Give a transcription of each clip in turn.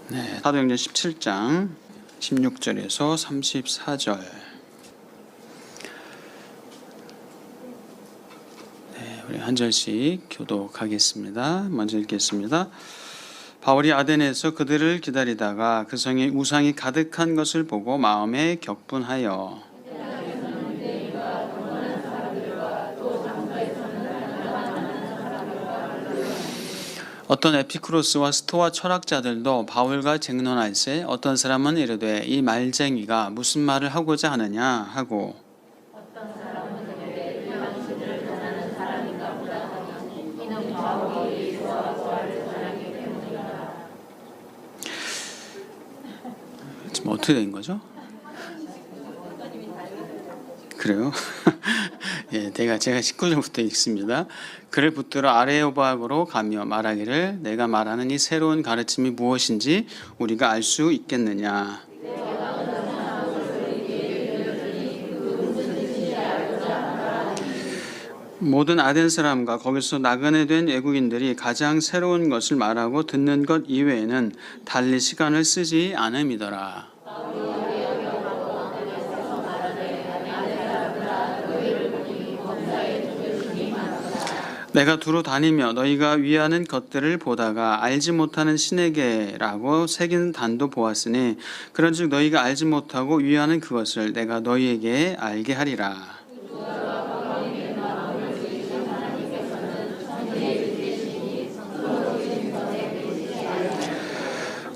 네, 사도행전 17장 16절에서 34절. 네, 우리 한 절씩 교독하겠습니다. 먼저 읽겠습니다. 바울이 아데네에서 그들을 기다리다가 그 성에 우상이 가득한 것을 보고 마음에 격분하여 어떤 에피쿠로스와 스토아 철학자들도 바울과 쟁론할세 어떤 사람은 이르되 이 말쟁이가 무슨 말을 하고자 하느냐 하고 어떤 사람은 이르되 이 양식을 전하는 사람인가 보다 하니 이는 바울이 예수와 부활을 전하기 때문이라. 지금 어떻게 된 거죠? 그래요? 예, 제가 19절부터 읽습니다. 그를 붙들어 아레오바그로 가며 말하기를 내가 말하는 이 새로운 가르침이 무엇인지 우리가 알 수 있겠느냐. 모든 아덴 사람과 거기서 나그네 된 외국인들이 가장 새로운 것을 말하고 듣는 것 이외에는 달리 시간을 쓰지 않음이더라. 내가 두루 다니며 너희가 위하는 것들을 보다가 알지 못하는 신에게라고 새긴 단도 보았으니 그런즉 너희가 알지 못하고 위하는 그것을 내가 너희에게 알게 하리라.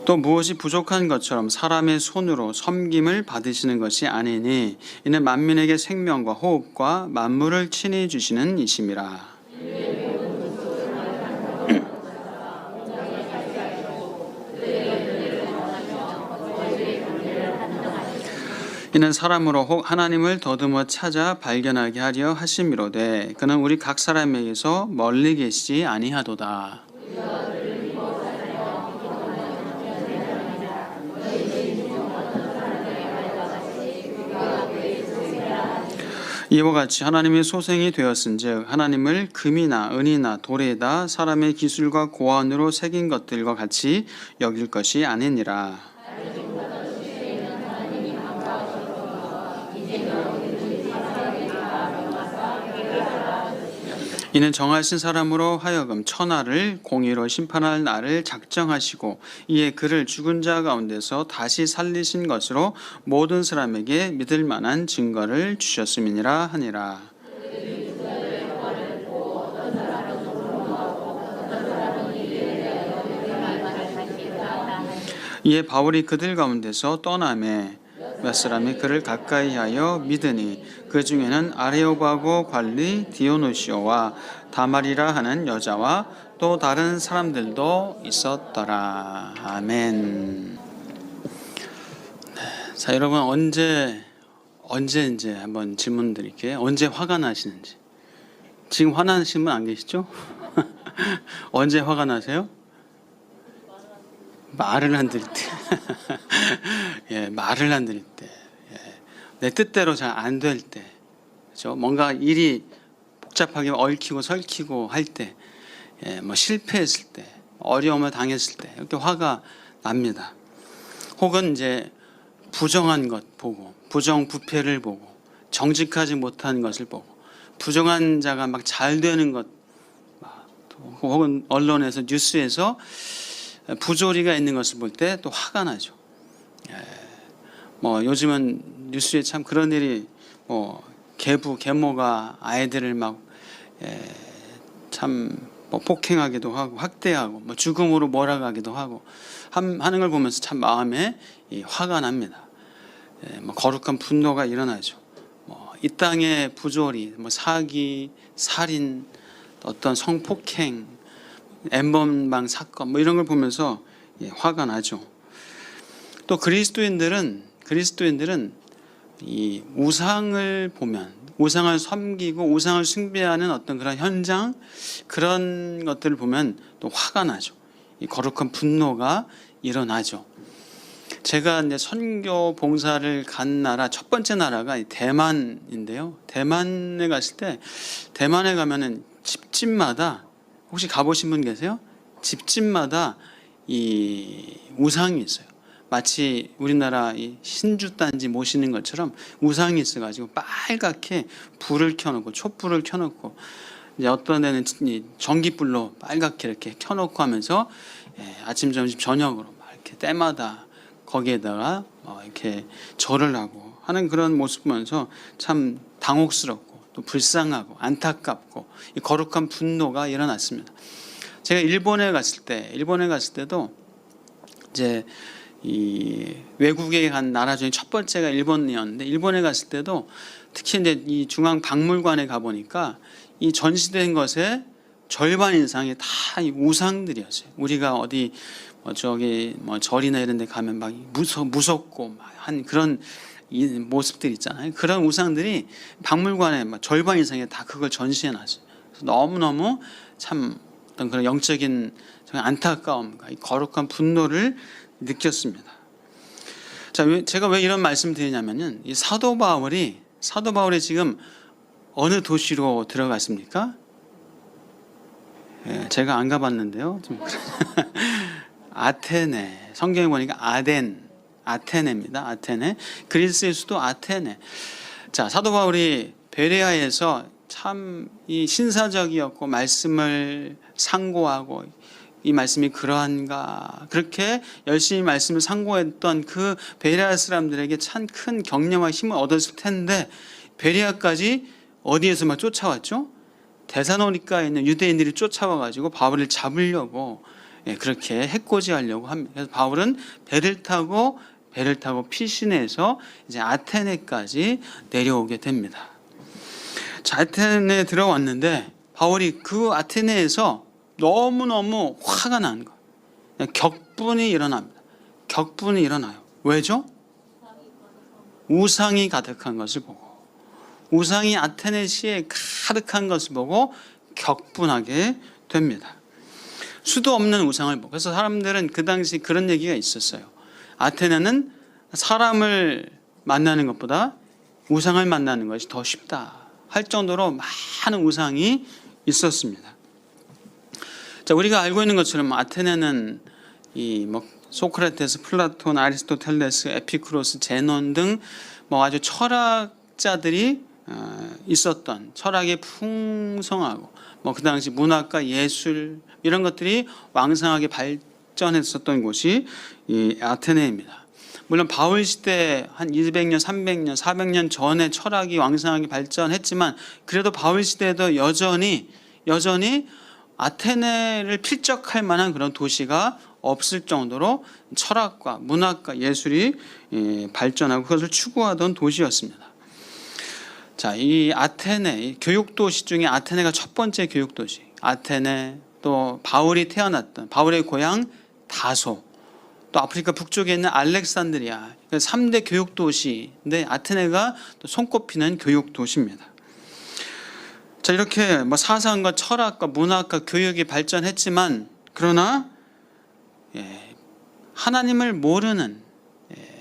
또 무엇이 부족한 것처럼 사람의 손으로 섬김을 받으시는 것이 아니니 이는 만민에게 생명과 호흡과 만물을 친히 주시는 이심이라. 이는 사람으로 혹 하나님을 더듬어 찾아 발견하게 하려 하심이로되 그는 우리 각 사람에게서 멀리 계시지 아니하도다. 이와 같이 하나님의 소생이 되었은즉 하나님을 금이나 은이나 돌에다 사람의 기술과 고안으로 새긴 것들과 같이 여길 것이 아니니라. 이는 정하신 사람으로 하여금 천하를 공의로 심판할 날을 작정하시고 이에 그를 죽은 자 가운데서 다시 살리신 것으로 모든 사람에게 믿을 만한 증거를 주셨음이니라 하니라. 이에 바울이 그들 가운데서 떠나매 몇 사람이 그를 가까이하여 믿으니 그 중에는 아레오바고 관리 디오노시오와 다말이라 하는 여자와 또 다른 사람들도 있었더라. 아멘. 네, 자, 여러분 언제 이제 한번 질문 드릴게요. 언제 화가 나시는지. 지금 화나신 분 안 계시죠? 언제 화가 나세요? 말을 안 들을 때. 예, 말을 안 들을 때. 예, 내 뜻대로 잘 안 될 때. 그렇죠? 뭔가 일이 복잡하게 얽히고 설키고 할 때, 예, 뭐 실패했을 때, 어려움을 당했을 때, 이렇게 화가 납니다. 혹은 이제 부정한 것 보고, 부정부패를 보고, 정직하지 못한 것을 보고, 부정한 자가 막 잘 되는 것, 혹은 언론에서 뉴스에서 부조리가 있는 것을 볼 때 또 화가 나죠. 예, 뭐 요즘은 뉴스에 참 그런 일이 뭐 계모가 아이들을 막 참 뭐 폭행하기도 하고 학대하고 뭐 죽음으로 몰아가기도 하고 하는 걸 보면서 참 마음에 화가 납니다. 예, 뭐 거룩한 분노가 일어나죠. 뭐 이 땅의 부조리, 뭐 사기, 살인, 어떤 성폭행, 엠번방 사건 뭐 이런 걸 보면서 화가 나죠. 또 그리스도인들은 이 우상을 보면 우상을 섬기고 우상을 숭배하는 어떤 그런 현장 그런 것들을 보면 또 화가 나죠. 이 거룩한 분노가 일어나죠. 제가 이제 선교 봉사를 간 나라 첫 번째 나라가 대만인데요. 대만에 갔을 때 대만에 가면은 집집마다 혹시 가보신 분 계세요? 집집마다 이 우상이 있어요. 마치 우리나라 이 신주단지 모시는 것처럼 우상이 있어가지고 빨갛게 불을 켜놓고 촛불을 켜놓고 이제 어떤 데는 이 전기불로 빨갛게 이렇게 켜놓고 하면서 아침, 점심, 저녁으로 막 이렇게 때마다 거기에다가 이렇게 절을 하고 하는 그런 모습 보면서 참 당혹스럽고 또 불쌍하고 안타깝고 이 거룩한 분노가 일어났습니다. 제가 일본에 갔을 때도 이제 이 외국에 간 나라 중에 첫 번째가 일본이었는데, 일본에 갔을 때도 특히 이제 이 중앙 박물관에 가 보니까 이 전시된 것의 절반 이상이 다 이 우상들이었어요. 우리가 어디 저기 절이나 이런 데 가면 막 무섭고 막 한 그런 이 모습들 있잖아요. 그런 우상들이 박물관에 막 절반 이상이 다 그걸 전시해 놨어요. 그래서 너무너무 참 어떤 그런 영적인 안타까움과 이 거룩한 분노를 느꼈습니다. 자, 제가 왜 이런 말씀 드리냐면은 이 사도 바울이 지금 어느 도시로 들어갔습니까? 제가 안 가봤는데요. 아테네. 성경에 보니까 아테네입니다. 아테네. 그리스의 수도 아테네. 자, 사도 바울이 베레아에서 참 이 신사적이었고 말씀을 상고하고 이 말씀이 그러한가 그렇게 열심히 말씀을 상고했던 그 베레아 사람들에게 참 큰 격려와 힘을 얻었을 텐데, 베레아까지 어디에서 막 쫓아왔죠? 데살로니가에 있는 유대인들이 쫓아와가지고 바울을 잡으려고 그렇게 해코지하려고 합니다. 그래서 바울은 배를 타고 피신해서 이제 아테네까지 내려오게 됩니다. 자, 아테네에 들어왔는데 바울이 그 아테네에서 너무너무 화가 난 거예요. 격분이 일어납니다. 격분이 일어나요. 왜죠? 우상이 가득한 것을 보고, 우상이 아테네시에 가득한 것을 보고 격분하게 됩니다. 수도 없는 우상을 보고. 그래서 사람들은 그 당시 그런 얘기가 있었어요. 아테네는 사람을 만나는 것보다 우상을 만나는 것이 더 쉽다 할 정도로 많은 우상이 있었습니다. 자, 우리가 알고 있는 것처럼 아테네는 이 소크라테스, 플라톤, 아리스토텔레스, 에피쿠로스, 제논 등 아주 철학자들이 있었던, 철학이 풍성하고 그 당시 문학과 예술 이런 것들이 왕성하게 발전했었던 곳이 이 아테네입니다. 물론 바울 시대 한 200년, 300년, 400년 전에 철학이 왕성하게 발전했지만 그래도 바울 시대에도 여전히 아테네를 필적할 만한 그런 도시가 없을 정도로 철학과 문학과 예술이 발전하고 그것을 추구하던 도시였습니다. 자, 이 아테네, 교육 도시 중에 아테네가 첫 번째 교육 도시. 아테네, 또 바울이 태어났던 바울의 고향 다소, 또 아프리카 북쪽에 있는 알렉산드리아, 3대 교육 도시인데 아테네가 또 손꼽히는 교육 도시입니다. 자, 이렇게 사상과 철학과 문학과 교육이 발전했지만, 그러나 하나님을 모르는,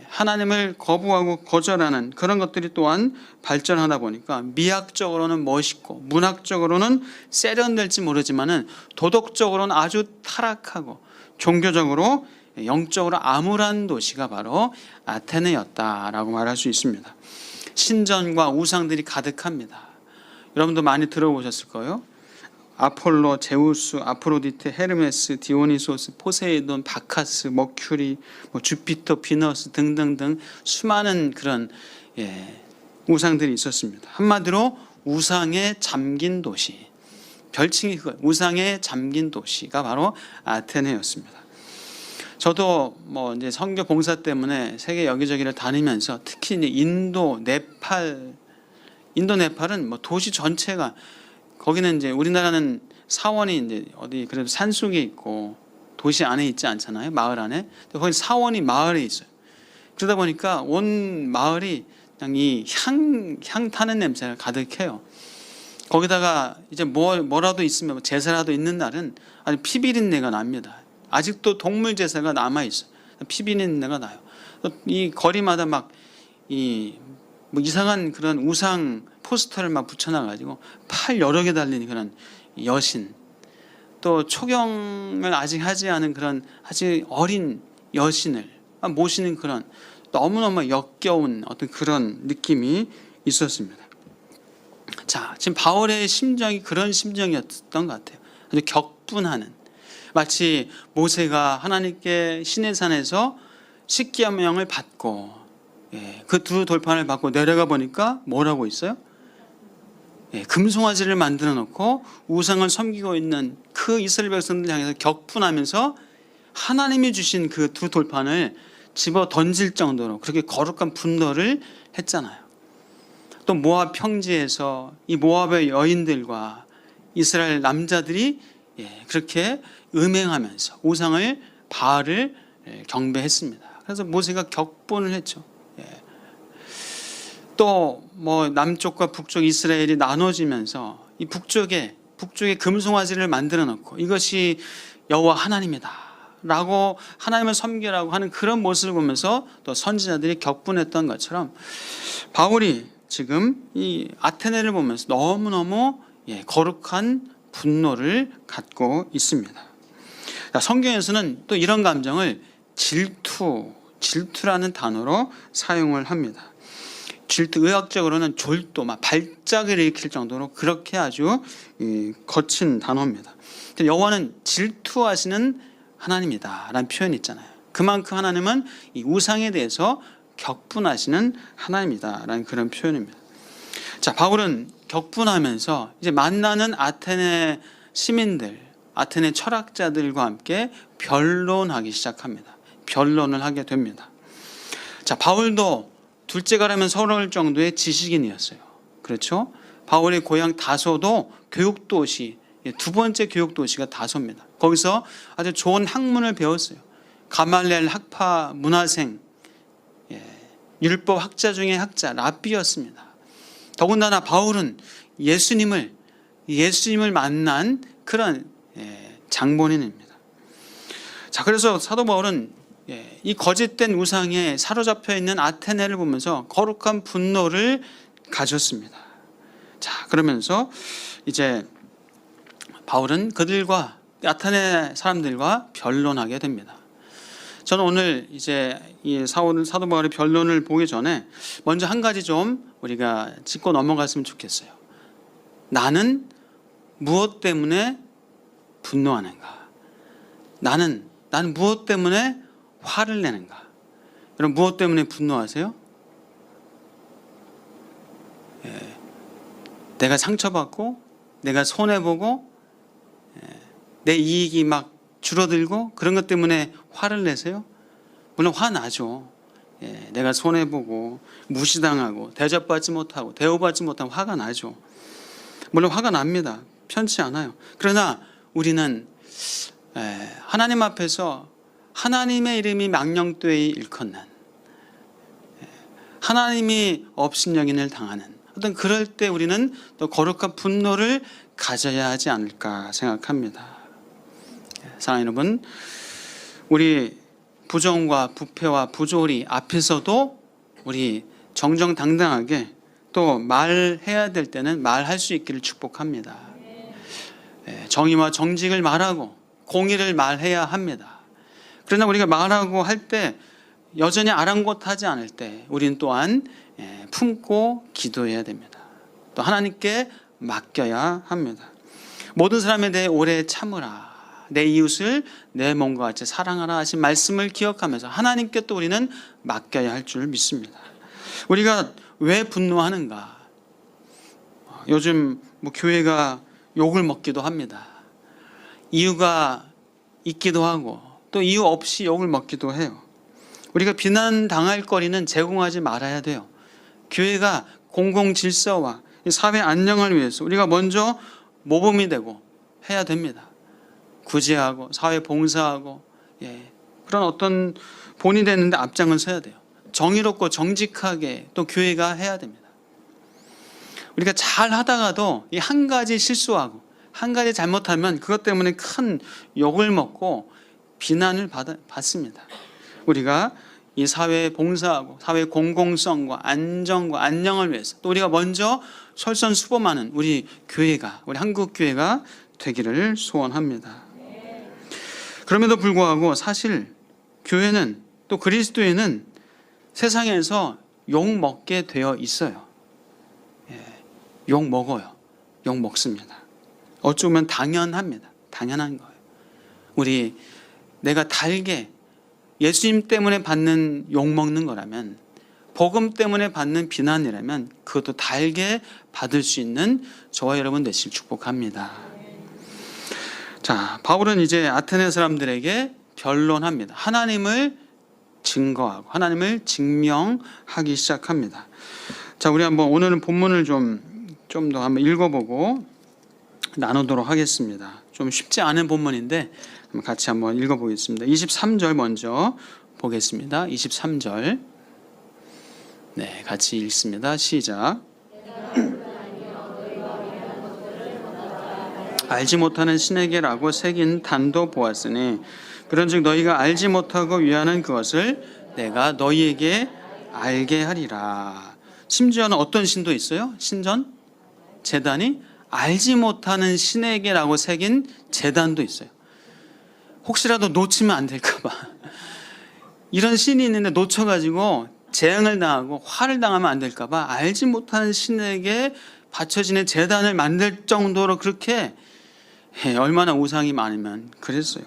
하나님을 거부하고 거절하는 그런 것들이 또한 발전하다 보니까 미학적으로는 멋있고 문학적으로는 세련될지 모르지만은 도덕적으로는 아주 타락하고 종교적으로 영적으로 암울한 도시가 바로 아테네였다라고 말할 수 있습니다. 신전과 우상들이 가득합니다. 여러분도 많이 들어보셨을 거예요. 아폴로, 제우스, 아프로디테, 헤르메스, 디오니소스, 포세이돈, 바카스, 머큐리, 주피터, 비너스 등등등 수많은 그런 우상들이 있었습니다. 한마디로 우상에 잠긴 도시, 별칭이 그거예요. 우상에 잠긴 도시가 바로 아테네였습니다. 저도 이제 선교 봉사 때문에 세계 여기저기를 다니면서 특히 이제 인도, 네팔은 도시 전체가, 거기는 이제 우리나라는 사원이 이제 어디 그래도 산속에 있고 도시 안에 있지 않잖아요. 마을 안에. 거기 사원이 마을에 있어요. 그러다 보니까 온 마을이 그냥 이 향 타는 냄새가 가득해요. 거기다가 이제 뭐라도 있으면 제사라도 있는 날은 아주 피 비린내가 납니다. 아직도 동물 제사가 남아 있어요. 피 비린내가 나요. 이 거리마다 이상한 그런 우상 포스터를 막 붙여놔가지고 팔 여러 개 달린 그런 여신, 또 초경을 아직 하지 않은 그런 아직 어린 여신을 모시는 그런 너무너무 역겨운 어떤 그런 느낌이 있었습니다. 자, 지금 바울의 심정이 그런 심정이었던 것 같아요. 아주 격분하는, 마치 모세가 하나님께 시내산에서 십계명을 받고 그 두 돌판을 받고 내려가 보니까 뭐라고 있어요? 금송아지를 만들어 놓고 우상을 섬기고 있는 그 이스라엘 백성들 향해서 격분하면서 하나님이 주신 그 두 돌판을 집어 던질 정도로 그렇게 거룩한 분노를 했잖아요. 또 모압 평지에서 이 모압의 여인들과 이스라엘 남자들이 그렇게 음행하면서 우상을 바알을 경배했습니다. 그래서 모세가 격분을 했죠. 또 뭐 남쪽과 북쪽 이스라엘이 나눠지면서 이 북쪽에 금송아지를 만들어 놓고 이것이 여호와 하나님이다라고 하나님을 섬기라고 하는 그런 모습을 보면서 또 선지자들이 격분했던 것처럼 바울이 지금 이 아테네를 보면서 너무너무 거룩한 분노를 갖고 있습니다. 성경에서는 또 이런 감정을 질투라는 단어로 사용을 합니다. 질투, 의학적으로는 졸도, 막 발작을 일으킬 정도로 그렇게 아주 거친 단어입니다. 여호와는 질투하시는 하나님이다라는 표현이 있잖아요. 그만큼 하나님은 이 우상에 대해서 격분하시는 하나님이다라는 그런 표현입니다. 자, 바울은 격분하면서 이제 만나는 아테네 시민들, 아테네 철학자들과 함께 변론하기 시작합니다. 변론을 하게 됩니다. 자, 바울도 둘째 가라면 서러울 정도의 지식인이었어요. 그렇죠? 바울의 고향 다소도 교육도시, 두 번째 교육도시가 다소입니다. 거기서 아주 좋은 학문을 배웠어요. 가말리엘 학파 문화생, 율법 학자 중에 학자 랍비였습니다. 더군다나 바울은 예수님을 만난 그런 장본인입니다. 자, 그래서 사도 바울은 이 거짓된 우상에 사로잡혀 있는 아테네를 보면서 거룩한 분노를 가졌습니다. 자, 그러면서 이제 바울은 그들과 아테네 사람들과 변론하게 됩니다. 저는 오늘 이제 이 사도 바울의 변론을 보기 전에 먼저 한 가지 좀 우리가 짚고 넘어갔으면 좋겠어요. 나는 무엇 때문에 분노하는가? 나는 무엇 때문에 화를 내는가? 여러분, 무엇 때문에 분노하세요? 내가 상처받고 내가 손해보고 내 이익이 막 줄어들고 그런 것 때문에 화를 내세요? 물론 화나죠. 내가 손해보고 무시당하고 대접받지 못하고 대우받지 못하면 화가 나죠. 물론 화가 납니다. 편치 않아요. 그러나 우리는 하나님 앞에서 하나님의 이름이 망령되이 일컫는, 하나님이 업신여긴을 당하는 어떤 그럴 때 우리는 또 거룩한 분노를 가져야 하지 않을까 생각합니다. 사랑하는 여러분, 우리 부정과 부패와 부조리 앞에서도 우리 정정당당하게 또 말해야 될 때는 말할 수 있기를 축복합니다. 정의와 정직을 말하고 공의를 말해야 합니다. 그러나 우리가 말하고 할 때 여전히 아랑곳하지 않을 때 우리는 또한 품고 기도해야 됩니다. 또 하나님께 맡겨야 합니다. 모든 사람에 대해 오래 참으라. 내 이웃을 내 몸과 같이 사랑하라 하신 말씀을 기억하면서 하나님께 또 우리는 맡겨야 할 줄 믿습니다. 우리가 왜 분노하는가? 요즘 뭐 교회가 욕을 먹기도 합니다. 이유가 있기도 하고 또 이유 없이 욕을 먹기도 해요. 우리가 비난당할 거리는 제공하지 말아야 돼요. 교회가 공공 질서와 사회 안녕을 위해서 우리가 먼저 모범이 되고 해야 됩니다. 구제하고 사회 봉사하고 그런 어떤 본이 되는데 앞장을 서야 돼요. 정의롭고 정직하게 또 교회가 해야 됩니다. 우리가 잘 하다가도 이 한 가지 실수하고 한 가지 잘못하면 그것 때문에 큰 욕을 먹고 비난을 받습니다. 우리가 이 사회에 봉사하고 사회 공공성과 안정과 안녕을 위해서 또 우리가 먼저 솔선수범하는 우리 교회가, 우리 한국 교회가 되기를 소원합니다. 그럼에도 불구하고 사실 교회는 또 그리스도인은 세상에서 욕 먹게 되어 있어요. 욕 먹어요. 욕 먹습니다. 어쩌면 당연합니다. 당연한 거예요. 우리 내가 달게 예수님 때문에 받는 욕 먹는 거라면, 복음 때문에 받는 비난이라면 그것도 달게 받을 수 있는 저와 여러분 되시길 축복합니다. 자, 바울은 이제 아테네 사람들에게 변론합니다. 하나님을 증거하고 하나님을 증명하기 시작합니다. 자, 우리 한번 오늘은 본문을 좀 더 한번 읽어보고 나누도록 하겠습니다. 좀 쉽지 않은 본문인데 같이 한번 읽어보겠습니다. 23절 먼저 보겠습니다. 23절. 네, 같이 읽습니다. 시작. 알지 못하는 신에게라고 새긴 단도 보았으니 그런즉 너희가 알지 못하고 위하는 그것을 내가 너희에게 알게 하리라. 심지어는 어떤 신도 있어요? 신전? 제단이 알지 못하는 신에게라고 새긴 제단도 있어요. 혹시라도 놓치면 안 될까 봐. 이런 신이 있는데 놓쳐가지고 재앙을 당하고 화를 당하면 안 될까 봐 알지 못하는 신에게 바쳐지는 제단을 만들 정도로 그렇게 얼마나 우상이 많으면 그랬어요.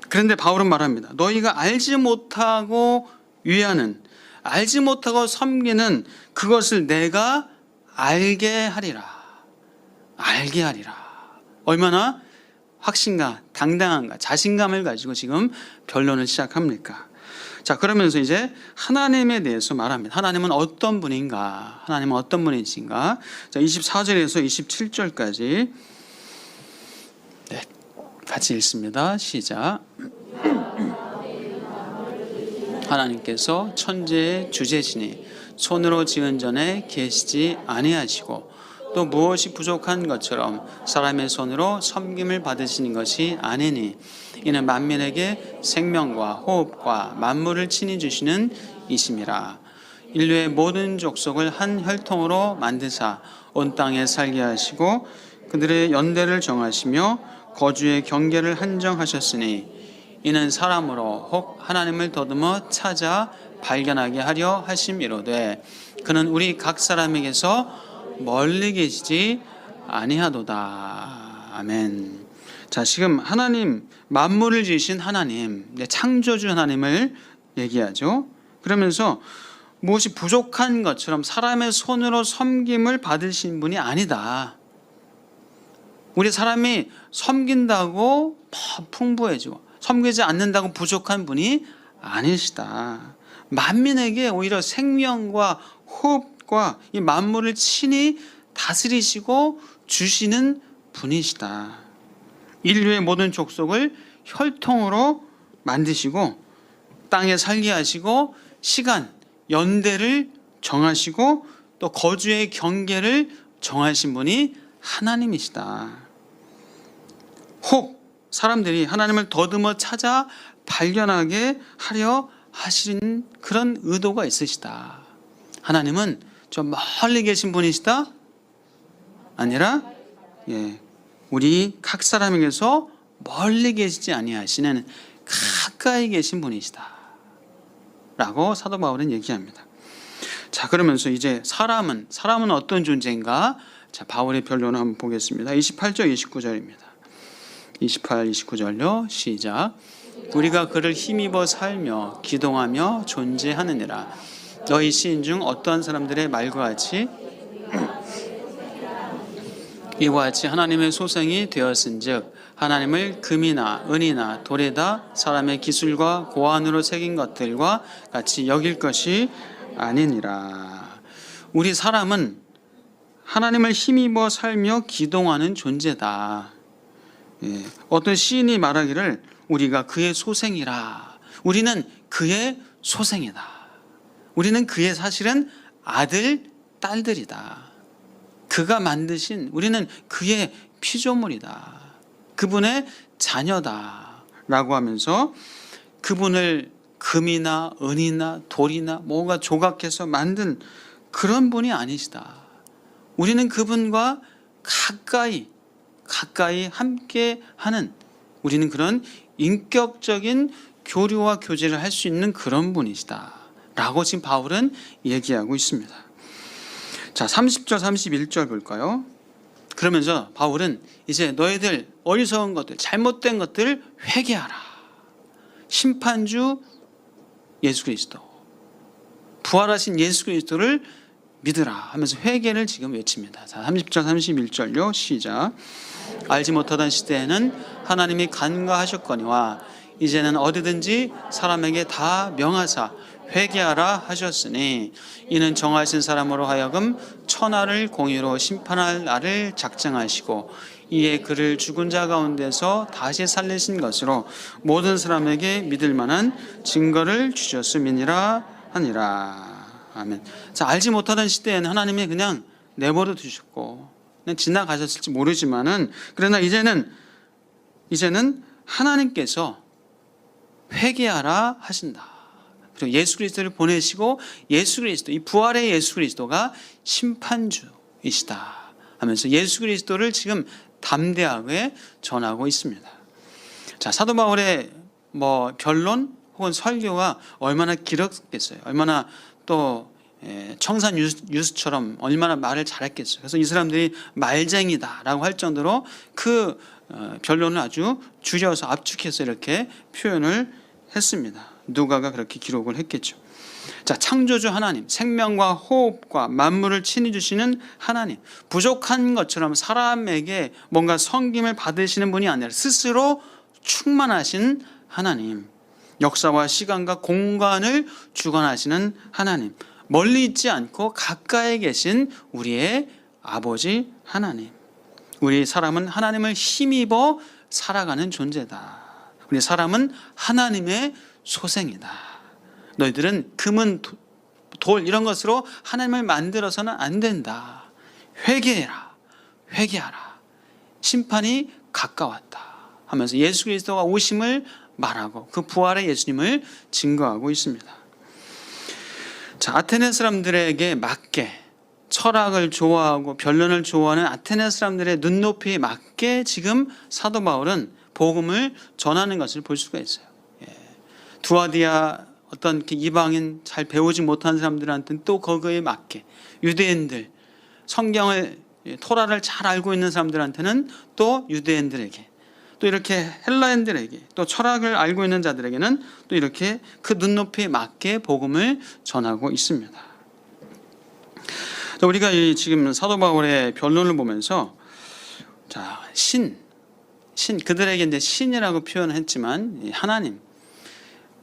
그런데 바울은 말합니다. 너희가 알지 못하고 위하는, 알지 못하고 섬기는 그것을 내가 알게 하리라. 알게 하리라. 얼마나 확신과 당당한가, 자신감을 가지고 지금 변론을 시작합니까? 자, 그러면서 이제 하나님에 대해서 말합니다. 하나님은 어떤 분인가? 하나님은 어떤 분이신가? 자, 24절에서 27절까지 네, 같이 읽습니다. 시작. 하나님께서 천지의 주제시니 손으로 지은 전에 계시지 아니하시고 또 무엇이 부족한 것처럼 사람의 손으로 섬김을 받으시는 것이 아니니 이는 만민에게 생명과 호흡과 만물을 친히 주시는 이심이라. 인류의 모든 족속을 한 혈통으로 만드사 온 땅에 살게 하시고 그들의 연대를 정하시며 거주의 경계를 한정하셨으니 이는 사람으로 혹 하나님을 더듬어 찾아 발견하게 하려 하심이로되 그는 우리 각 사람에게서 멀리 계시지 아니하도다. 아멘. 자, 지금 하나님, 만물을 지으신 하나님, 창조주 하나님을 얘기하죠. 그러면서 무엇이 부족한 것처럼 사람의 손으로 섬김을 받으신 분이 아니다. 우리 사람이 섬긴다고 풍부해지고 섬기지 않는다고 부족한 분이 아니시다. 만민에게 오히려 생명과 호흡과 이 만물을 친히 다스리시고 주시는 분이시다. 인류의 모든 족속을 혈통으로 만드시고 땅에 살게 하시고 시간, 연대를 정하시고 또 거주의 경계를 정하신 분이 하나님이시다. 혹 사람들이 하나님을 더듬어 찾아 발견하게 하려 하시는 그런 의도가 있으시다. 하나님은 좀 멀리 계신 분이시다? 아니라 우리 각 사람에게서 멀리 계시지 아니하시는 가까이 계신 분이시다 라고 사도 바울은 얘기합니다. 자, 그러면서 이제 사람은 어떤 존재인가? 자, 바울의 변론을 한번 보겠습니다. 28절 29절입니다 28, 29절요. 시작. 우리가 그를 힘입어 살며 기동하며 존재하느니라. 너희 시인 중 어떠한 사람들의 말과 같이 이와 같이 하나님의 소생이 되었은즉 하나님을 금이나 은이나 돌에다 사람의 기술과 고안으로 새긴 것들과 같이 여길 것이 아니니라. 우리 사람은 하나님을 힘입어 살며 기동하는 존재다. 어떤 시인이 말하기를 우리가 그의 소생이라. 우리는 그의 소생이다. 우리는 그의 사실은 아들, 딸들이다. 그가 만드신 우리는 그의 피조물이다. 그분의 자녀다 라고 하면서 그분을 금이나 은이나 돌이나 뭐가 조각해서 만든 그런 분이 아니시다. 우리는 그분과 가까이 가까이 함께 하는, 우리는 그런 인격적인 교류와 교제를 할 수 있는 그런 분이시다 라고 지금 바울은 얘기하고 있습니다. 자, 30절 31절 볼까요? 그러면서 바울은 이제 너희들 어리석은 것들, 잘못된 것들을 회개하라. 심판주 예수 그리스도, 부활하신 예수 그리스도를 믿으라 하면서 회개를 지금 외칩니다. 자, 30절 31절요. 시작. 알지 못하던 시대에는 하나님이 간과하셨거니와 이제는 어디든지 사람에게 다 명하사 회개하라 하셨으니 이는 정하신 사람으로 하여금 천하를 공의로 심판할 날을 작정하시고 이에 그를 죽은 자 가운데서 다시 살리신 것으로 모든 사람에게 믿을 만한 증거를 주셨음이니라 하니라. 아멘. 자, 알지 못하던 시대에는 하나님이 그냥 내버려 두셨고 그냥 지나가셨을지 모르지만은, 그러나 이제는 하나님께서 회개하라 하신다. 그리고 예수 그리스도를 보내시고 예수 그리스도, 이 부활의 예수 그리스도가 심판주이시다 하면서 예수 그리스도를 지금 담대하게 전하고 있습니다. 자, 사도 바울의 결론 혹은 설교가 얼마나 길었겠어요. 얼마나 또 청산 유수처럼 얼마나 말을 잘했겠어요. 그래서 이 사람들이 말쟁이다라고 할 정도로 그 결론을 아주 줄여서 압축해서 이렇게 표현을 했습니다. 누가가 그렇게 기록을 했겠죠. 자, 창조주 하나님, 생명과 호흡과 만물을 친히 주시는 하나님, 부족한 것처럼 사람에게 뭔가 섬김을 받으시는 분이 아니라 스스로 충만하신 하나님, 역사와 시간과 공간을 주관하시는 하나님, 멀리 있지 않고 가까이 계신 우리의 아버지 하나님. 우리 사람은 하나님을 힘입어 살아가는 존재다. 우리 사람은 하나님의 소생이다. 너희들은 금은 돌 이런 것으로 하나님을 만들어서는 안 된다. 회개해라. 회개하라. 심판이 가까웠다 하면서 예수 그리스도가 오심을 말하고 그 부활의 예수님을 증거하고 있습니다. 자, 아테네 사람들에게 맞게 철학을 좋아하고 변론을 좋아하는 아테네 사람들의 눈높이에 맞게 지금 사도 바울은 복음을 전하는 것을 볼 수가 있어요. 두아디아 어떤 이방인 잘 배우지 못한 사람들한테는 또 거기에 맞게, 유대인들 성경을 토라를 잘 알고 있는 사람들한테는 또 유대인들에게, 또 이렇게 헬라인들에게, 또 철학을 알고 있는 자들에게는 또 이렇게 그 눈높이에 맞게 복음을 전하고 있습니다. 우리가 지금 사도 바울의 변론을 보면서 자, 신 그들에게 이제 신이라고 표현했지만 하나님,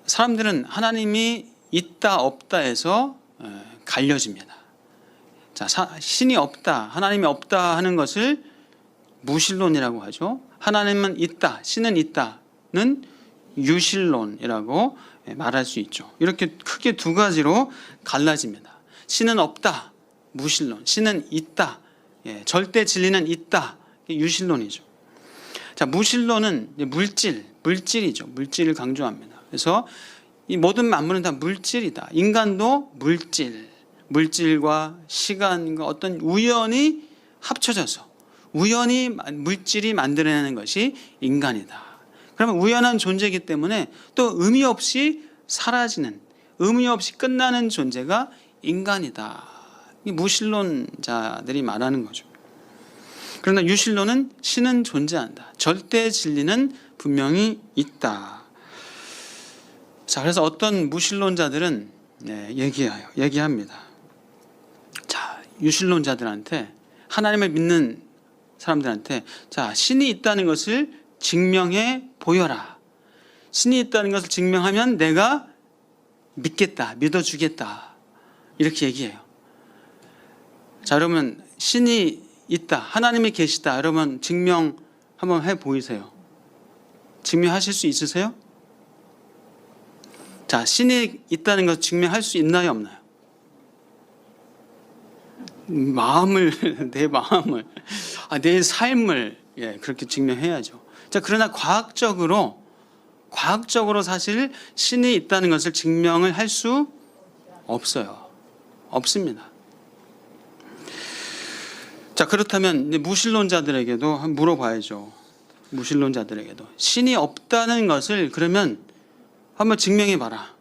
사람들은 하나님이 있다 없다 해서 갈려집니다. 자, 신이 없다, 하나님이 없다 하는 것을 무신론이라고 하죠. 하나님은 있다, 신은 있다는 유신론이라고 말할 수 있죠. 이렇게 크게 두 가지로 갈라집니다. 신은 없다, 무신론. 신은 있다, 절대 진리는 있다, 유신론이죠. 자, 무신론은 물질이죠. 물질을 강조합니다. 그래서 이 모든 만물은 다 물질이다. 인간도 물질과 시간과 어떤 우연이 합쳐져서 우연히 물질이 만들어내는 것이 인간이다. 그러면 우연한 존재이기 때문에 또 의미 없이 사라지는, 의미 없이 끝나는 존재가 인간이다. 이 무신론자들이 말하는 거죠. 그러나 유신론은 신은 존재한다. 절대 진리는 분명히 있다. 자, 그래서 어떤 무신론자들은 얘기합니다. 자, 유신론자들한테, 하나님을 믿는 사람들한테, 자, 신이 있다는 것을 증명해 보여라. 신이 있다는 것을 증명하면 내가 믿겠다, 믿어주겠다. 이렇게 얘기해요. 자, 여러분, 신이 있다, 하나님이 계시다, 여러분 증명 한번 해 보이세요. 증명하실 수 있으세요? 자, 신이 있다는 것 증명할 수 있나요, 없나요? 내 마음을, 내 삶을 그렇게 증명해야죠. 자, 그러나 과학적으로 사실 신이 있다는 것을 증명을 할 수 없어요. 없습니다. 자, 그렇다면 이제 무신론자들에게도 한번 물어봐야죠. 무신론자들에게도 신이 없다는 것을 그러면 한번 증명해 봐라.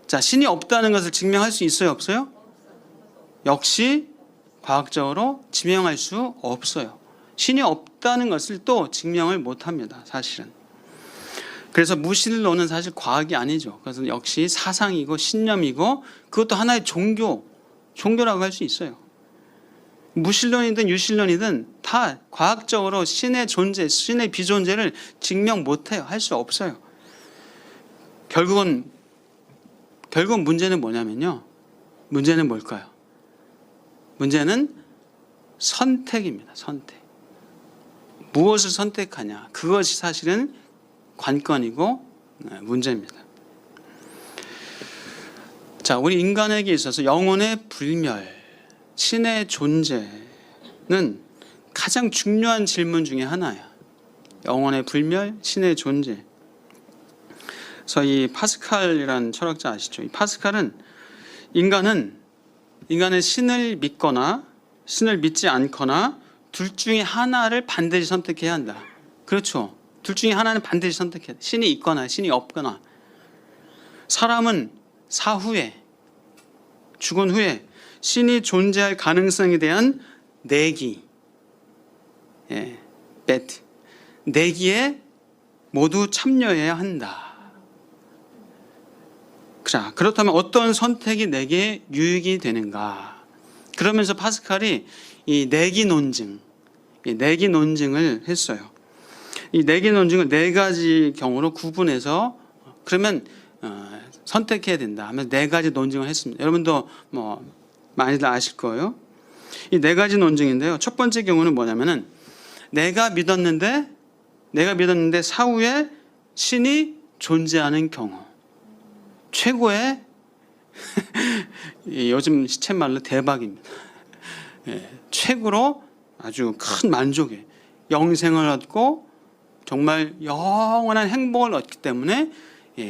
자, 신이 없다는 것을 증명할 수 있어요, 없어요? 역시 과학적으로 증명할 수 없어요. 신이 없다는 것을 또 증명을 못 합니다, 사실은. 그래서 무신론은 사실 과학이 아니죠. 그래서 역시 사상이고 신념이고 그것도 하나의 종교라고 할 수 있어요. 무신론이든 유신론이든 다 과학적으로 신의 존재, 신의 비존재를 증명 못해요. 할 수 없어요. 결국은 문제는 뭐냐면요. 문제는 뭘까요? 문제는 선택입니다. 선택. 무엇을 선택하냐. 그것이 사실은 관건이고 문제입니다. 자, 우리 인간에게 있어서 영혼의 불멸, 신의 존재는 가장 중요한 질문 중에 하나야. 영혼의 불멸, 신의 존재. 그래서 이 파스칼이라는 철학자 아시죠? 이 파스칼은 인간은 신을 믿거나 신을 믿지 않거나 둘 중에 하나를 반드시 선택해야 한다. 그렇죠. 둘 중에 하나는 반드시 선택해야 돼. 신이 있거나 신이 없거나. 사람은 사후에, 죽은 후에 신이 존재할 가능성에 대한 내기, bet, 내기에 모두 참여해야 한다. 자, 그렇다면 어떤 선택이 내게 유익이 되는가? 그러면서 파스칼이 이 내기 논증을 했어요. 이 내기 논증을 네 가지 경우로 구분해서 그러면 선택해야 된다 하면서 네 가지 논증을 했습니다. 여러분도 많이들 아실 거예요. 이 네 가지 논증인데요. 첫 번째 경우는 뭐냐면은 내가 믿었는데 사후에 신이 존재하는 경우. 최고의 요즘 시쳇말로 대박입니다. 최고로 아주 큰 만족에 영생을 얻고 정말 영원한 행복을 얻기 때문에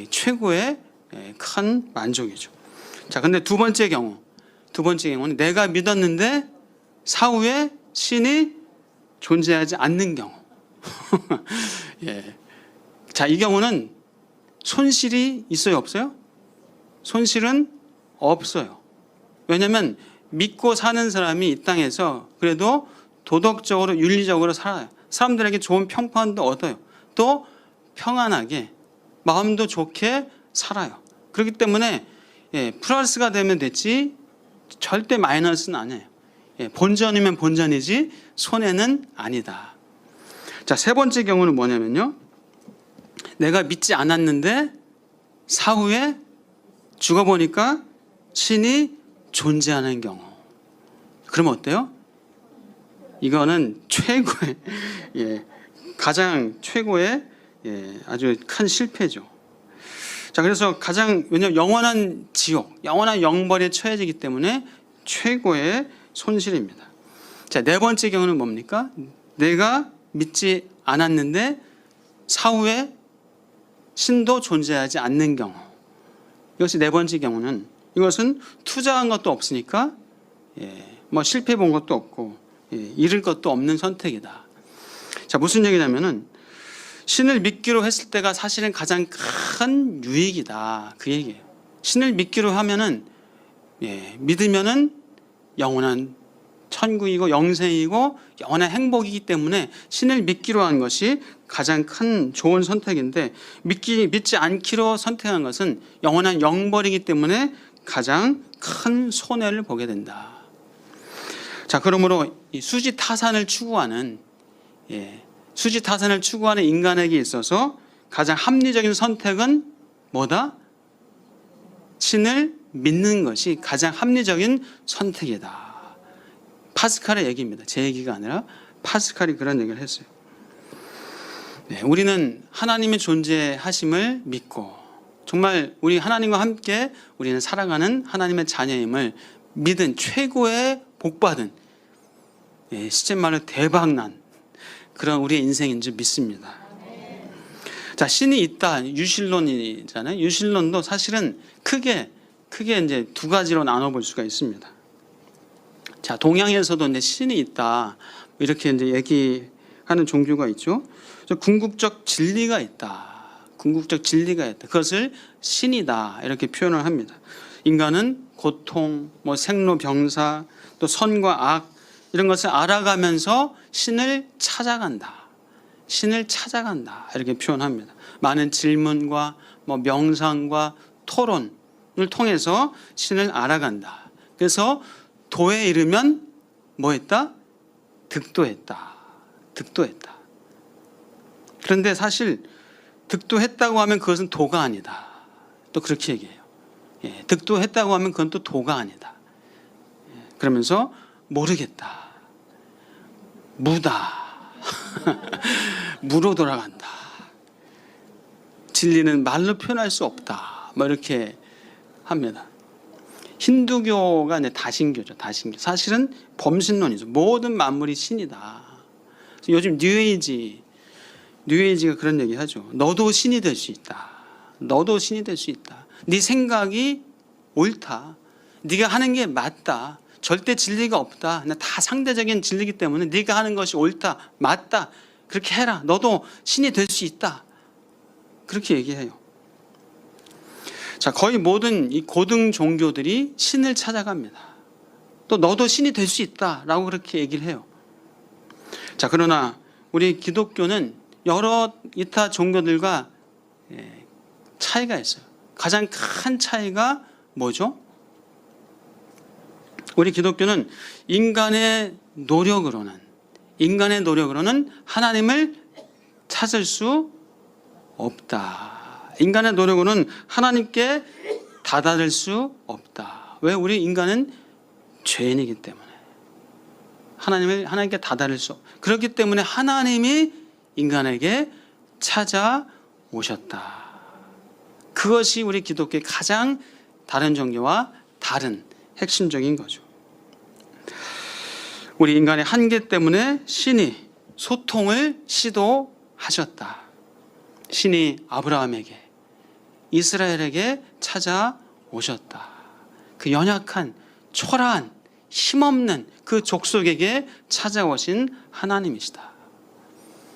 최고의 큰 만족이죠. 자, 근데 두 번째 경우는 내가 믿었는데 사후에 신이 존재하지 않는 경우. 자, 이 경우는 손실이 있어요, 없어요? 손실은 없어요. 왜냐하면 믿고 사는 사람이 이 땅에서 그래도 도덕적으로 윤리적으로 살아요. 사람들에게 좋은 평판도 얻어요. 또 평안하게 마음도 좋게 살아요. 그렇기 때문에 플러스가 되면 됐지 절대 마이너스는 아니에요. 본전이면 본전이지 손해는 아니다. 자, 세 번째 경우는 뭐냐면요. 내가 믿지 않았는데 사후에 죽어보니까 신이 존재하는 경우. 그러면 어때요? 이거는 최고의 가장 최고의 아주 큰 실패죠. 자, 그래서 왜냐하면 영원한 지옥, 영원한 영벌에 처해지기 때문에 최고의 손실입니다. 자, 네 번째 경우는 뭡니까? 내가 믿지 않았는데 사후에 신도 존재하지 않는 경우. 이것이 네 번째 경우는 이것은 투자한 것도 없으니까 실패 본 것도 없고 잃을 것도 없는 선택이다. 자, 무슨 얘기냐면은 신을 믿기로 했을 때가 사실은 가장 큰 유익이다. 그 얘기예요. 신을 믿기로 하면은 믿으면은 영원한 천국이고 영생이고 영원한 행복이기 때문에 신을 믿기로 한 것이 가장 큰 좋은 선택인데 믿지 않기로 선택한 것은 영원한 영벌이기 때문에 가장 큰 손해를 보게 된다. 자, 그러므로 이 수지타산을 추구하는 인간에게 있어서 가장 합리적인 선택은 뭐다? 신을 믿는 것이 가장 합리적인 선택이다. 파스칼의 얘기입니다. 제 얘기가 아니라 파스칼이 그런 얘기를 했어요. 우리는 하나님의 존재하심을 믿고 정말 우리 하나님과 함께 우리는 살아가는 하나님의 자녀임을 믿은 최고의 복받은 시쳇말로 대박난 그런 우리의 인생인 줄 믿습니다. 자, 신이 있다. 유신론이잖아요. 유신론도 사실은 크게 이제 두 가지로 나눠볼 수가 있습니다. 자, 동양에서도 이제 신이 있다. 이렇게 이제 얘기하는 종교가 있죠. 궁극적 진리가 있다. 궁극적 진리가 있다. 그것을 신이다. 이렇게 표현을 합니다. 인간은 고통, 생로병사, 또 선과 악 이런 것을 알아가면서 신을 찾아간다. 신을 찾아간다. 이렇게 표현합니다. 많은 질문과 명상과 토론을 통해서 신을 알아간다. 그래서 도에 이르면 뭐 했다? 득도했다. 득도했다. 그런데 사실 득도했다고 하면 그것은 도가 아니다. 또 그렇게 얘기해요. 예, 득도했다고 하면 그건 또 도가 아니다. 예, 그러면서 모르겠다. 무다. 무로 돌아간다. 진리는 말로 표현할 수 없다. 이렇게 합니다. 힌두교가 이제 다신교죠. 다신교. 사실은 범신론이죠. 모든 만물이 신이다. 요즘 뉴에이지가 그런 얘기 하죠. 너도 신이 될 수 있다. 너도 신이 될 수 있다. 네 생각이 옳다. 네가 하는 게 맞다. 절대 진리가 없다. 다 상대적인 진리이기 때문에 네가 하는 것이 옳다. 맞다. 그렇게 해라. 너도 신이 될 수 있다. 그렇게 얘기해요. 자, 거의 모든 이 고등 종교들이 신을 찾아갑니다. 또 너도 신이 될 수 있다라고 그렇게 얘기를 해요. 자, 그러나 우리 기독교는 여러 이타 종교들과 차이가 있어요. 가장 큰 차이가 뭐죠? 우리 기독교는 인간의 노력으로는 하나님을 찾을 수 없다. 인간의 노력으로는 하나님께 다다를 수 없다. 왜? 우리 인간은 죄인이기 때문에 하나님께 다다를 수 없다. 그렇기 때문에 하나님이 인간에게 찾아오셨다. 그것이 우리 기독교의 가장 다른 종교와 다른 핵심적인 거죠. 우리 인간의 한계 때문에 신이 소통을 시도하셨다. 신이 아브라함에게, 이스라엘에게 찾아오셨다. 그 연약한, 초라한, 힘없는 그 족속에게 찾아오신 하나님이시다.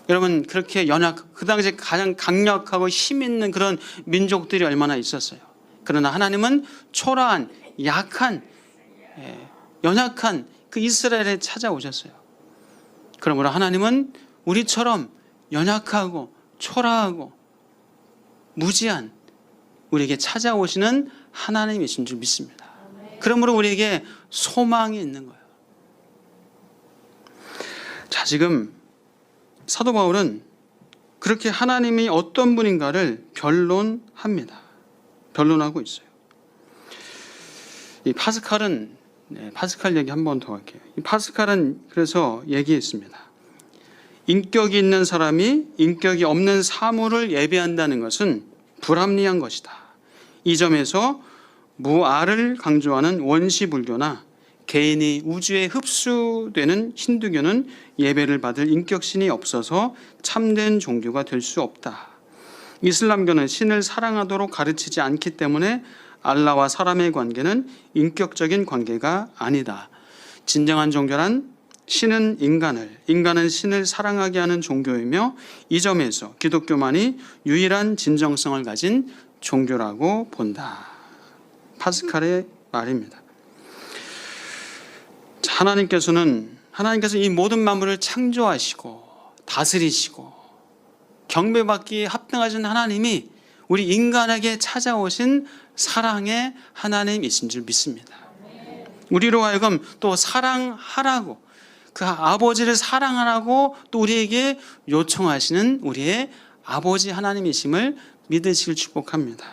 여러분, 그렇게 그 당시에 가장 강력하고 힘 있는 그런 민족들이 얼마나 있었어요. 그러나 하나님은 초라한, 약한, 연약한 그 이스라엘에 찾아오셨어요. 그러므로 하나님은 우리처럼 연약하고 초라하고 무지한 우리에게 찾아오시는 하나님이신 줄 믿습니다. 그러므로 우리에게 소망이 있는 거예요. 자, 지금 사도 바울은 그렇게 하나님이 어떤 분인가를 변론합니다. 변론하고 있어요. 이 파스칼 얘기 한 번 더 할게요. 이 파스칼은 그래서 얘기했습니다. 인격이 있는 사람이 인격이 없는 사물을 예배한다는 것은 불합리한 것이다. 이 점에서 무아를 강조하는 원시 불교나 개인이 우주에 흡수되는 힌두교는 예배를 받을 인격신이 없어서 참된 종교가 될 수 없다. 이슬람교는 신을 사랑하도록 가르치지 않기 때문에 알라와 사람의 관계는 인격적인 관계가 아니다. 진정한 종교란 신은 인간은 신을 사랑하게 하는 종교이며 이 점에서 기독교만이 유일한 진정성을 가진 종교라고 본다. 파스칼의 말입니다. 하나님께서 이 모든 만물을 창조하시고 다스리시고 경배받기에 합당하신 하나님이 우리 인간에게 찾아오신 사랑의 하나님이신 줄 믿습니다. 우리로 하여금 또 사랑하라고, 그 아버지를 사랑하라고 또 우리에게 요청하시는 우리의 아버지 하나님이심을 믿으시길 축복합니다.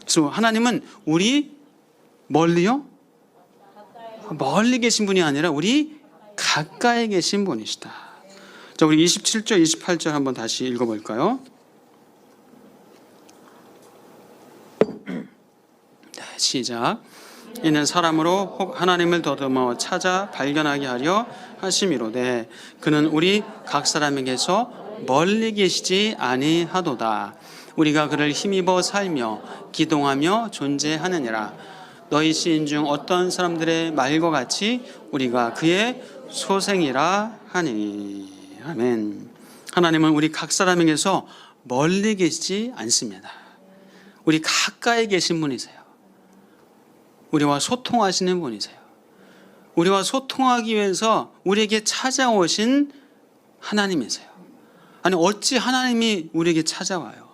그래서 하나님은 우리 멀리요? 멀리 계신 분이 아니라 우리 가까이 계신 분이시다. 자, 우리 27절, 28절 한번 다시 읽어볼까요? 네, 시작. 이는 사람으로 혹 하나님을 더듬어 찾아 발견하게 하려 하심이로되 그는 우리 각 사람에게서 멀리 계시지 아니하도다. 우리가 그를 힘입어 살며 기동하며 존재하느니라. 너희 시인 중 어떤 사람들의 말과 같이 우리가 그의 소생이라 하니. 아멘. 하나님은 우리 각 사람에게서 멀리 계시지 않습니다. 우리 가까이 계신 분이세요. 우리와 소통하시는 분이세요. 우리와 소통하기 위해서 우리에게 찾아오신 하나님이세요. 아니 어찌 하나님이 우리에게 찾아와요?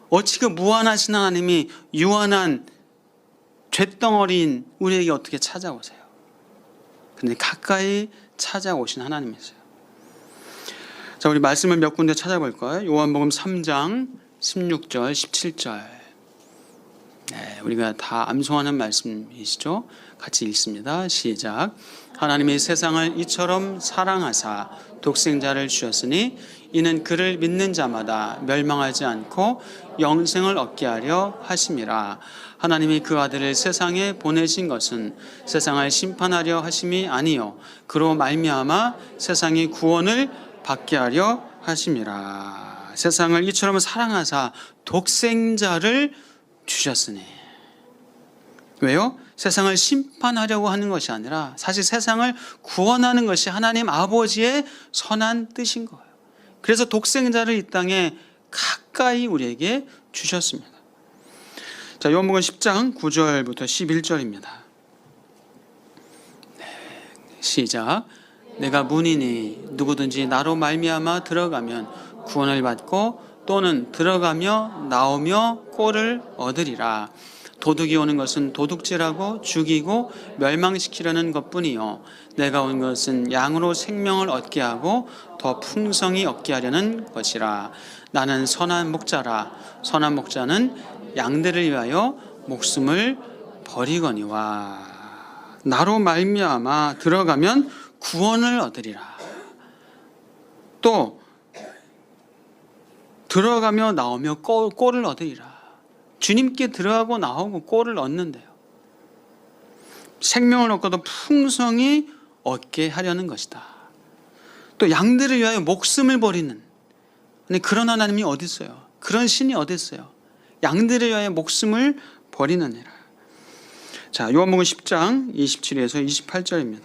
어찌 그 무한하신 하나님이 유한한 쇳덩어리인 우리에게 어떻게 찾아오세요? 그런데 가까이 찾아오신 하나님이세요. 자, 우리 말씀을 몇 군데 찾아볼까요? 요한복음 3장 16절 17절. 네, 우리가 다 암송하는 말씀이시죠? 같이 읽습니다. 시작. 하나님이 세상을 이처럼 사랑하사 독생자를 주셨으니 이는 그를 믿는 자마다 멸망하지 않고 영생을 얻게 하려 하심이라. 하나님이 그 아들을 세상에 보내신 것은 세상을 심판하려 하심이 아니요 그로 말미암아 세상이 구원을 받게 하려 하심이라. 세상을 이처럼 사랑하사 독생자를 주셨으니. 왜요? 세상을 심판하려고 하는 것이 아니라 사실 세상을 구원하는 것이 하나님 아버지의 선한 뜻인 거예요. 그래서 독생자를 이 땅에 가까이 우리에게 주셨습니다. 자, 요한복음 10장 9절부터 11절입니다. 네, 시작. 내가 문이니 누구든지 나로 말미암아 들어가면 구원을 받고 또는 들어가며 나오며 꼴을 얻으리라. 도둑이 오는 것은 도둑질하고 죽이고 멸망시키려는 것뿐이요 내가 온 것은 양으로 생명을 얻게 하고 더 풍성히 얻게 하려는 것이라. 나는 선한 목자라. 선한 목자는 양들을 위하여 목숨을 버리거니와. 나로 말미암아 들어가면 구원을 얻으리라. 또 들어가며 나오며 꼴을 얻으리라. 주님께 들어가고 나오고 꼴을 얻는데요. 생명을 얻고도 풍성히 얻게 하려는 것이다. 또 양들을 위하여 목숨을 버리는. 근데 그런 하나님이 어디 있어요? 그런 신이 어디 있어요? 양들을 위하여 목숨을 버리느니라. 자, 요한복음 10장 27에서 28절입니다.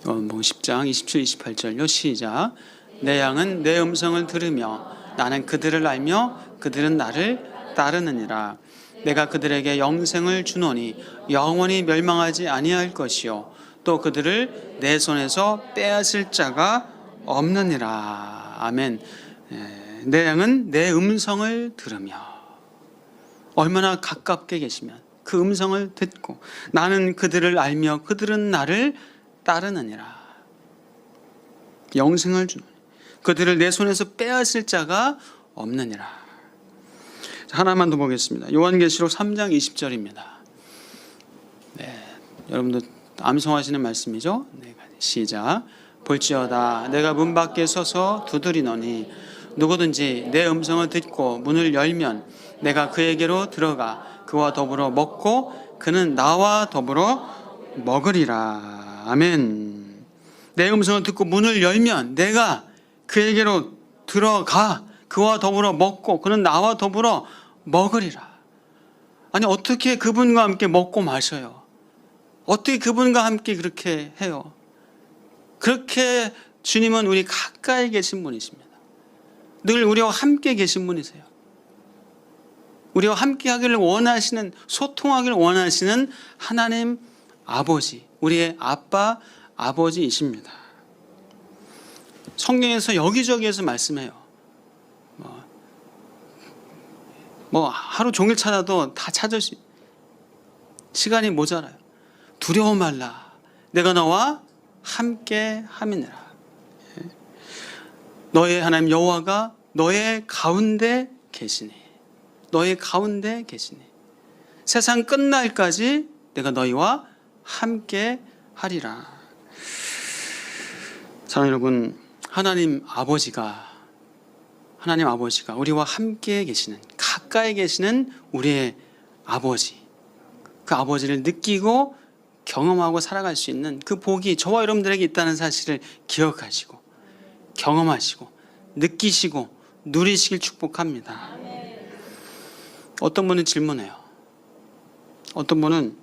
요한복음 10장 27, 28절요. 시작. 내 양은 내 음성을 들으며 나는 그들을 알며 그들은 나를 따르느니라. 내가 그들에게 영생을 주노니 영원히 멸망하지 아니할 것이요 또 그들을 내 손에서 빼앗을 자가 없느니라. 아멘. 내 양은 내 음성을 들으며. 얼마나 가깝게 계시면 그 음성을 듣고 나는 그들을 알며 그들은 나를 따르느니라. 영생을 주노니 그들을 내 손에서 빼앗을 자가 없느니라. 하나만 더 보겠습니다. 요한계시록 3장 20절입니다. 네, 여러분도 암송하시는 말씀이죠. 네, 시작. 볼지어다 내가 문 밖에 서서 두드리노니 누구든지 내 음성을 듣고 문을 열면 내가 그에게로 들어가 그와 더불어 먹고 그는 나와 더불어 먹으리라. 아멘. 내 음성을 듣고 문을 열면 내가 그에게로 들어가 그와 더불어 먹고 그는 나와 더불어 먹으리라. 아니 어떻게 그분과 함께 먹고 마셔요? 어떻게 그분과 함께 그렇게 해요? 그렇게 주님은 우리 가까이 계신 분이십니다. 늘 우리와 함께 계신 분이세요. 우리와 함께 하기를 원하시는, 소통하기를 원하시는 하나님 아버지, 우리의 아빠 아버지이십니다. 성경에서 여기저기에서 말씀해요. 뭐 하루 종일 찾아도 다 찾을 수 시간이 모자라요. 두려워 말라. 내가 너와 함께 함이니라. 너의 하나님 여호와가 너의 가운데 계시니. 너의 가운데 계시니. 세상 끝날까지 내가 너희와 함께 하리라. 사랑하는 여러분, 하나님 아버지가 우리와 함께 계시는, 가까이 계시는 우리의 아버지, 그 아버지를 느끼고 경험하고 살아갈 수 있는 그 복이 저와 여러분들에게 있다는 사실을 기억하시고 경험하시고 느끼시고 누리시길 축복합니다. 어떤 분은 질문해요. 어떤 분은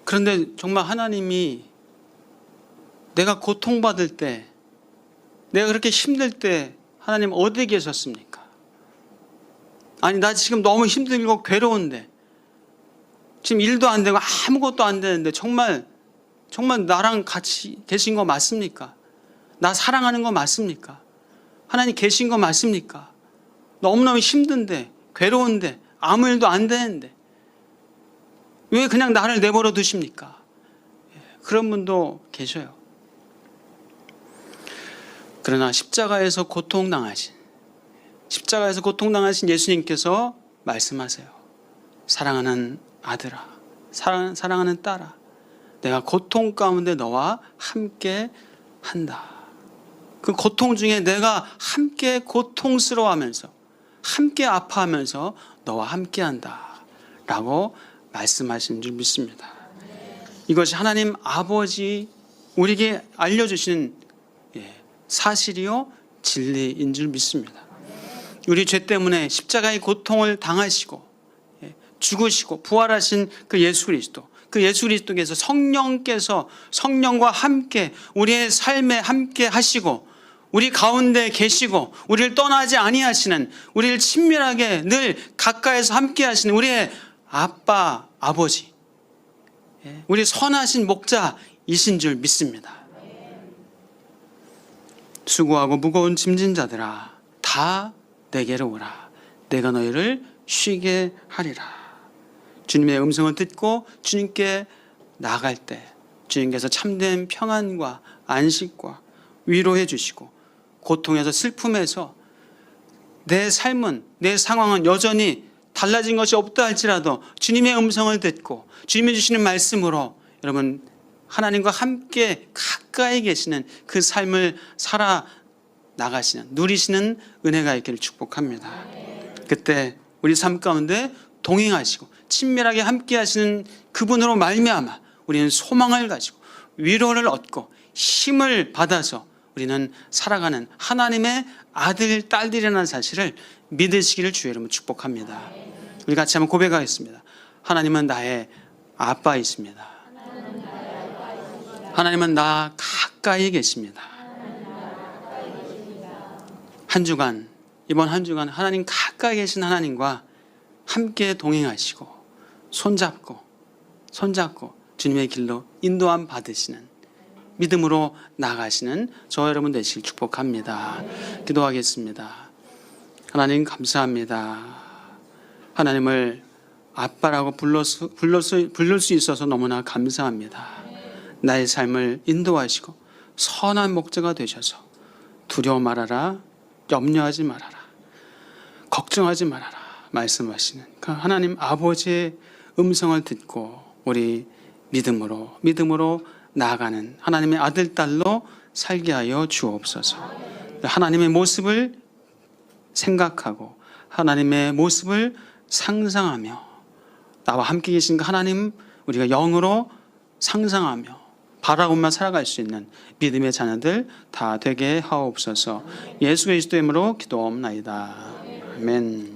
그런데 정말 하나님이 내가 고통받을 때, 내가 그렇게 힘들 때 하나님 어디 계셨습니까? 아니 나 지금 너무 힘들고 괴로운데 지금 일도 안 되고 아무것도 안 되는데 정말 나랑 같이 계신 거 맞습니까? 나 사랑하는 거 맞습니까? 하나님 계신 거 맞습니까? 너무너무 힘든데 괴로운데 아무 일도 안 되는데 왜 그냥 나를 내버려 두십니까? 그런 분도 계셔요. 그러나 십자가에서 고통당하신 예수님께서 말씀하세요. 사랑하는 아들아, 사랑하는 딸아, 내가 고통 가운데 너와 함께 한다. 그 고통 중에 내가 함께 고통스러워하면서 함께 아파하면서 너와 함께 한다 라고 말씀하신 줄 믿습니다. 이것이 하나님 아버지 우리에게 알려주시는 사실이요 진리인 줄 믿습니다. 우리 죄 때문에 십자가의 고통을 당하시고 죽으시고 부활하신 그 예수 그리스도께서 성령과 함께 우리의 삶에 함께 하시고 우리 가운데 계시고 우리를 떠나지 아니하시는, 우리를 친밀하게 늘 가까이서 함께 하시는 우리의 아빠, 아버지, 우리 선하신 목자이신 줄 믿습니다. 수고하고 무거운 짐진 자들아 다 내게로 오라. 내가 너희를 쉬게 하리라. 주님의 음성을 듣고 주님께 나아갈 때 주님께서 참된 평안과 안식과 위로해 주시고 고통에서 슬픔에서 내 삶은, 내 상황은 여전히 달라진 것이 없다 할지라도 주님의 음성을 듣고 주님이 주시는 말씀으로 여러분 하나님과 함께 가까이 계시는 그 삶을 살아 나가시는, 누리시는 은혜가 있기를 축복합니다. 그때 우리 삶 가운데 동행하시고 친밀하게 함께 하시는 그분으로 말미암아 우리는 소망을 가지고 위로를 얻고 힘을 받아서 우리는 살아가는 하나님의 아들, 딸들이라는 사실을 믿으시기를 주의 이름으로 축복합니다. 우리 같이 한번 고백하겠습니다. 하나님은 나의 아빠이십니다. 하나님은 나 가까이 계십니다. 이번 한 주간 하나님 가까이 계신 하나님과 함께 동행하시고 손잡고 주님의 길로 인도함 받으시는, 믿음으로 나아가시는 저 여러분 되시길 축복합니다. 기도하겠습니다. 하나님 감사합니다. 하나님을 아빠라고 부를 수 있어서 너무나 감사합니다. 나의 삶을 인도하시고 선한 목자가 되셔서 두려워 말아라, 염려하지 말아라, 걱정하지 말아라 말씀하시는 그 하나님 아버지의 음성을 듣고 우리 믿음으로 나아가는 하나님의 아들, 딸로 살게 하여 주옵소서. 하나님의 모습을 생각하고 하나님의 모습을 상상하며 나와 함께 계신 그 하나님 우리가 영으로 상상하며 바라보며 살아갈 수 있는 믿음의 자녀들 다 되게 하옵소서. 예수 그리스도의 이름으로 기도옵나이다. 아멘.